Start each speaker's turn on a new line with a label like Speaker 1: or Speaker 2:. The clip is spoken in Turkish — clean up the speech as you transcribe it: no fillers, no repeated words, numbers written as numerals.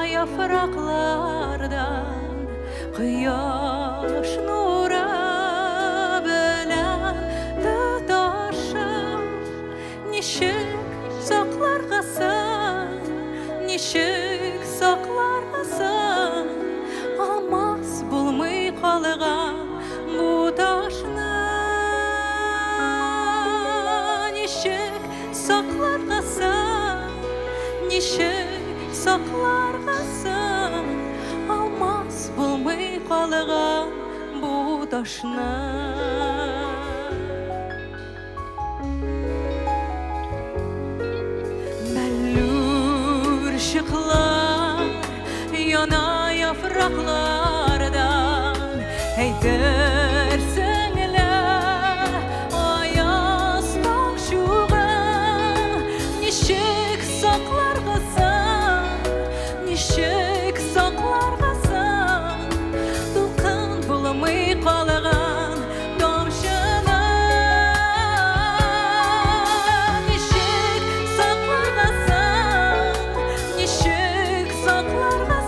Speaker 1: yapraklardan Kıyaş nura bilen tutaşıp Nişik saklargasan, nişik saklargasan Almaz bulmay kalgan bu taşni Nişik saklargasan, nişik saklargasan Almaz bulmay kalgan bu taşni Işıklar yana yapraklardan Heydersenle ayaz takşuğa Nişik saklargasan, nişik saklargasan Dulkan bulamay kalgan domşana Nişik saklargasan Nişik saklargasan